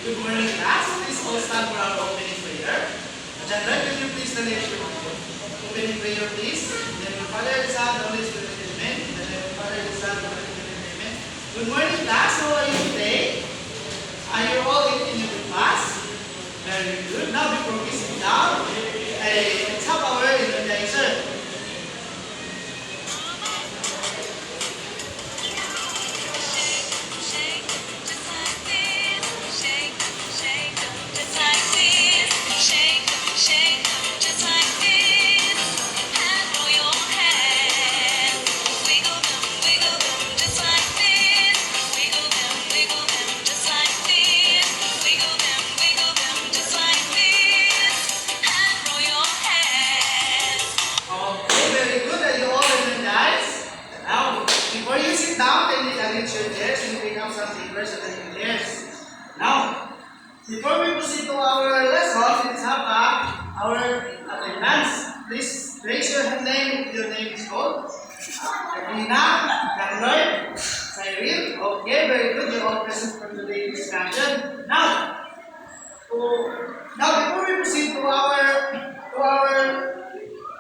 Good morning, class. Please all stand for our opening prayer. John Lloyd, will you please the nation opening prayer, please? In the name of the Father, the Son, and the Holy Spirit, amen. In the name of the Father, the Son, and the Holy Spirit, amen. Good morning, class. How are you today? Are you all in your class? Very good. Now, before we sit down, let's have our introduction. Okay, very good. Are you all energized? Now, before you sit down, kindly arrange your chairs and pick up some papers and your chairs. Now, before we proceed to our lesson, let's have our attendance. Please raise your name if your name is called. Karina, Carloy, Cyril. Okay, very good. You're all present for today's discussion. Now before we proceed to our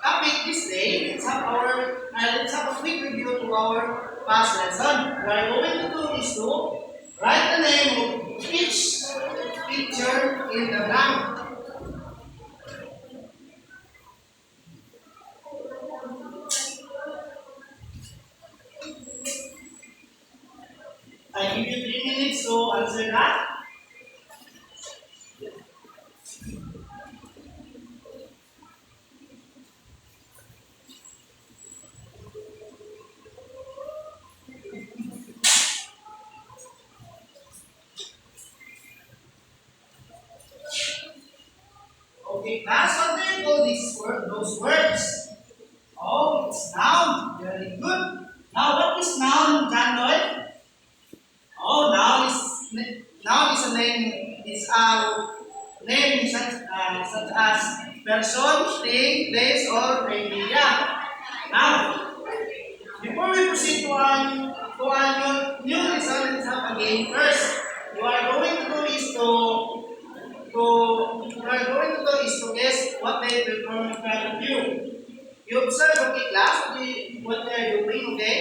topic this day, let's have a quick review to our past lesson. What I'm going to do is to write the name of each picture in the blank. I give you 3 minutes to answer that. Okay, class, what do you call those words? Oh, it's noun. Very good. Now, what is noun, John Lloyd? Oh, noun is a name. Is a name such as person, thing, place, or idea. Now, before we proceed to our new lesson, let's have again first. What you are going to do is to guess what they perform in front of you. You observe, okay, class, what they are doing, okay?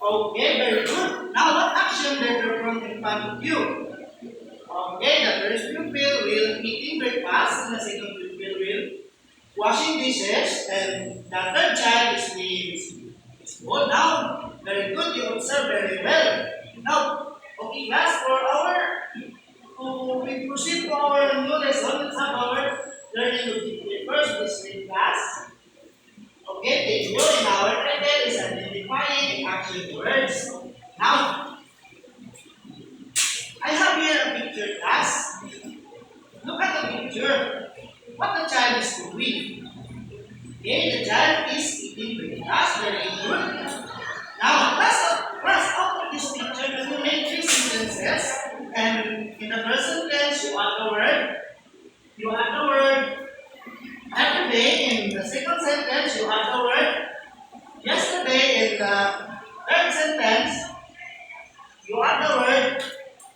Okay, very good. Now, what action they perform in front of you? Okay, the first pupil will eating breakfast, and the second pupil will washing dishes, and the third child is the school. Now, very good, you observe very well. Now, okay, class, we proceed to our new lesson. Let's have our learning objective. First, listening class. Okay, page 1 in our title is identifying action words. Now, I have here a picture, class. Look at the picture. What the child is doing. Okay, the child is eating breakfast. Very good. Now, class out of this picture, you make 3 sentences. And in the present tense, you add the word. Every day. In the second sentence, you add the word yesterday. In the third sentence, you add the word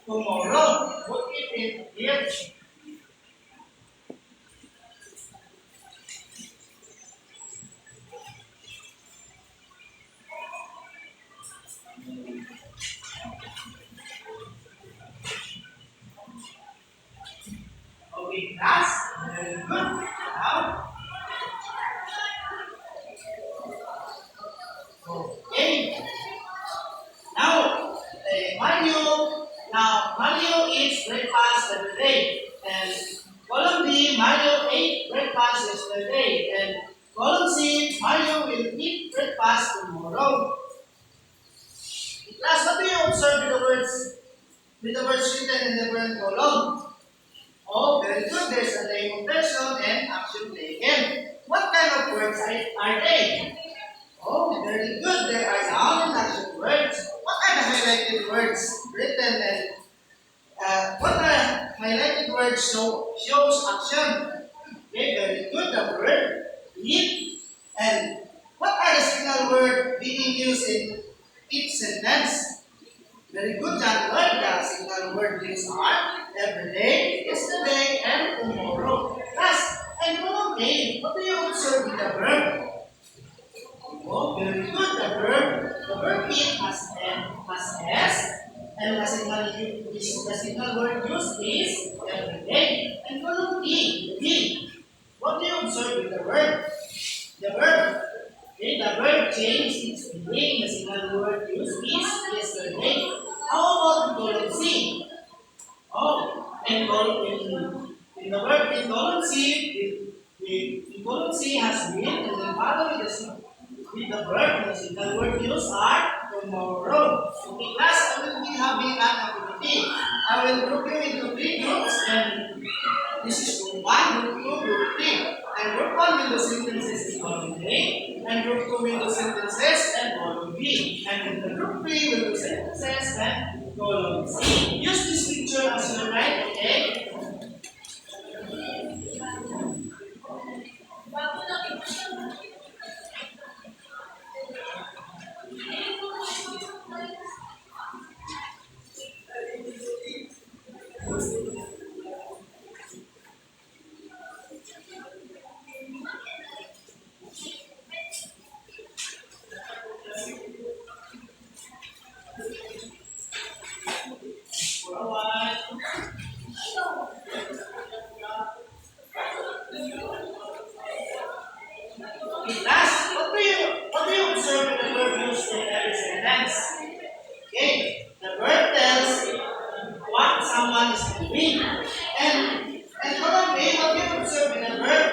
tomorrow. Put it in here. Okay, class. Very good. Now, okay. Now, Mario eats breakfast every day. And column B, Mario ate breakfast yesterday. And column C, Mario will eat breakfast tomorrow. Class, what do you observe with the words written in the current column? Oh, very good. There's a name of person and action taken. What kind of words are they? Oh, very good. There are noun and action words. What are the highlighted words written and what are highlighted words shows action? Okay, very good. The word eat and what are the signal word being used in each sentence? Very good, John. The single word used are every day, yesterday, and tomorrow. Last, and today, what do you observe in the verb? Oh, very good. The verb it has M, has S, and the single word used is every day. And column D. What do you observe in the verb? The verb. Okay, the verb change its meaning. The single word used is yesterday. How about column C? Oh, and in the verb in column C, in column C has been, and then following the verb, the single word used are tomorrow. Okay, class, I will be having an activity. I will group you into three groups, and this is group 1, group 2, group 3. And group 1 will do sentences in column A, and group 2 will do sentences and column B. And in the group 3 will do sentences and column C. Use this picture as your guide, okay? For a while. Okay, last, what do you observe in the verb used in every sentence? Okay, the verb tells what someone is doing. And column A, what do you observe in the verb?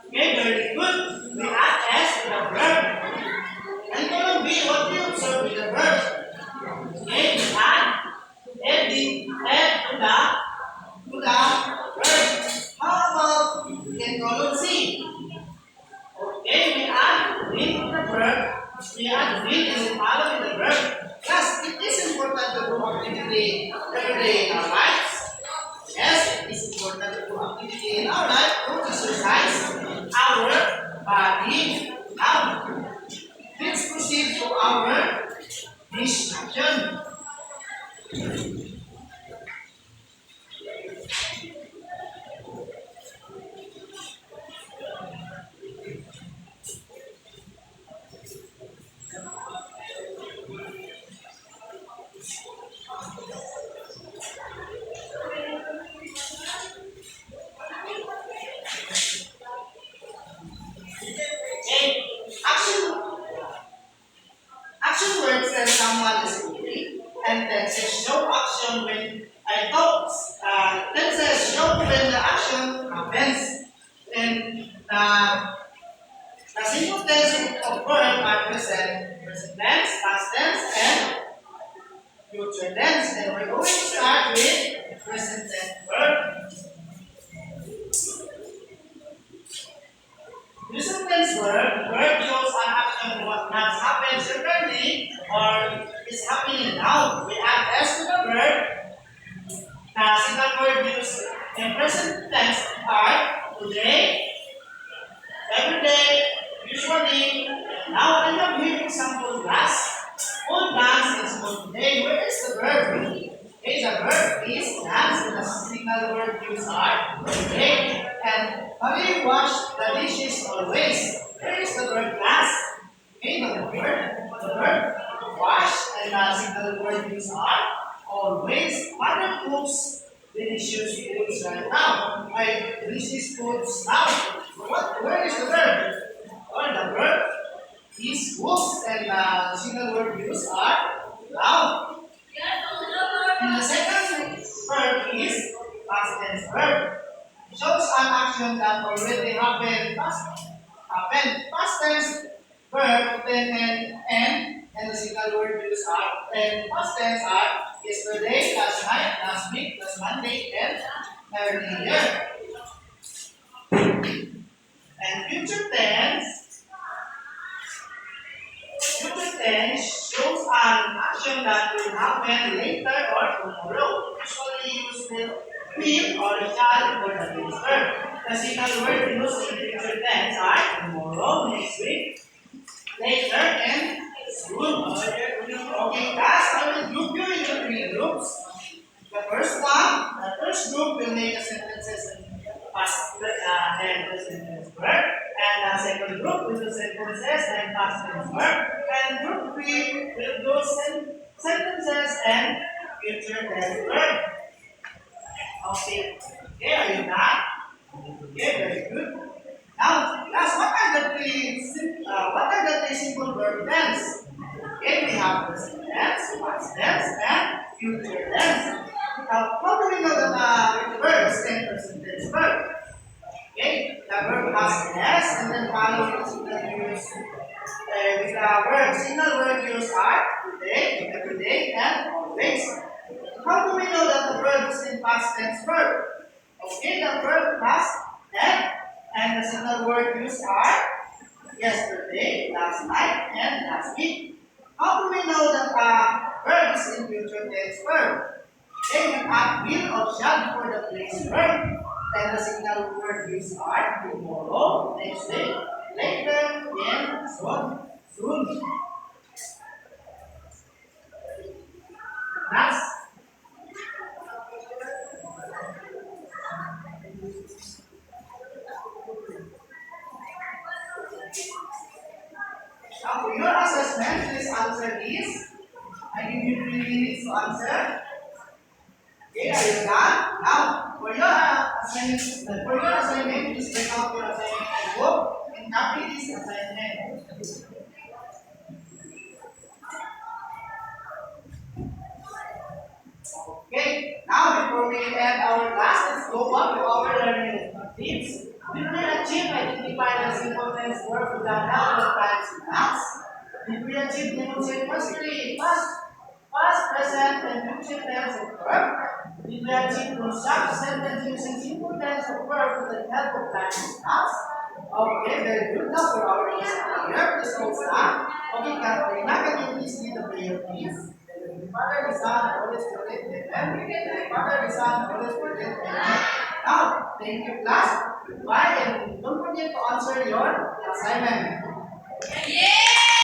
Okay, very good. We add S to the verb. And column B, what do you observe in the verb? Okay, we add F to the verb. How about in column C? Okay, we add will to the verb. We add will and then follow in the verb. Yes, it is important to do activity every day in our lives. Yes, it is important to do activity in our life to exercise our body. Now, let's proceed to our discussion. Okay, action words when someone is moving, and tenses show action when I talk. Tenses show when the action happens. And the simple tense of verb are present tense, past tense, and future tense. And we're going to start with present tense verb. Present tense verb shows an action what has happened recently or is happening now. We add S to the verb. The single word used in present tense are today, every day, usually. Now I have here example class. All dance is for today. Where is the verb? Okay, the verb is dance. The single word used are today. And have you washed the dishes always? Where is the verb class? Okay, the verb wash and the single word used are always. Mother cooks delicious foods right now. I delicious foods now. Where is the verb? Or the verb is cooks and the single word used are now. And the second verb is past tense verb. Shows an action that already happened. Past tense verb then and the single word used are and past tense are yesterday, last night, last week, last Monday, and earlier. And future tense shows an action that will happen later or tomorrow. Usually will or shall for the next verb. The single word used in future tense are tomorrow, next week, later, and soon. Okay, class, I will group you into three groups. The first group will make a sentences in past and present tense verb, and the second group will do sentences and past tense verb, and group three will do sentences and future tense verb. Okay, okay, are you done? Okay, very good. Now, class, what are the three simple verb tense? Okay, we have present tense, past tense, and future tense. Now, how do we know that verb is 10% tense verb? Okay, the verb has s and then followed with the verb. Single word used are today, everyday, and always. How do we know that the verb is in past tense verb? Okay, the verb has n and the single word used are yesterday, last night, and last week. How do we know that verb is in future tense verb? Then you add will or shall before the place verb. Then the signal word used are tomorrow, next day, later, and soon. That's now for your assessment. Please answer this. I give you 3 minutes to answer. Okay, are you done? Now, for your assignment, please take out your assignment book and copy this assignment. Okay, now before we end our class, let's go on to our learning tips. We will achieve identify the simple tense verb with the help of times and nouns. Did we achieve demonstrate firstly past, present, and future tense of verb? Did we achieve construct sentence using simple tense of verb with the help of times and nouns? Okay, very good. Now for our prayer, please hold stand. Okay, Katrina, can you please lead the prayer, please? Father, the Son, Holy Spirit, amen. Father, the Son, Holy Spirit, amen. Now, thank you, class. Goodbye, and don't forget to answer your assignment. Yeah!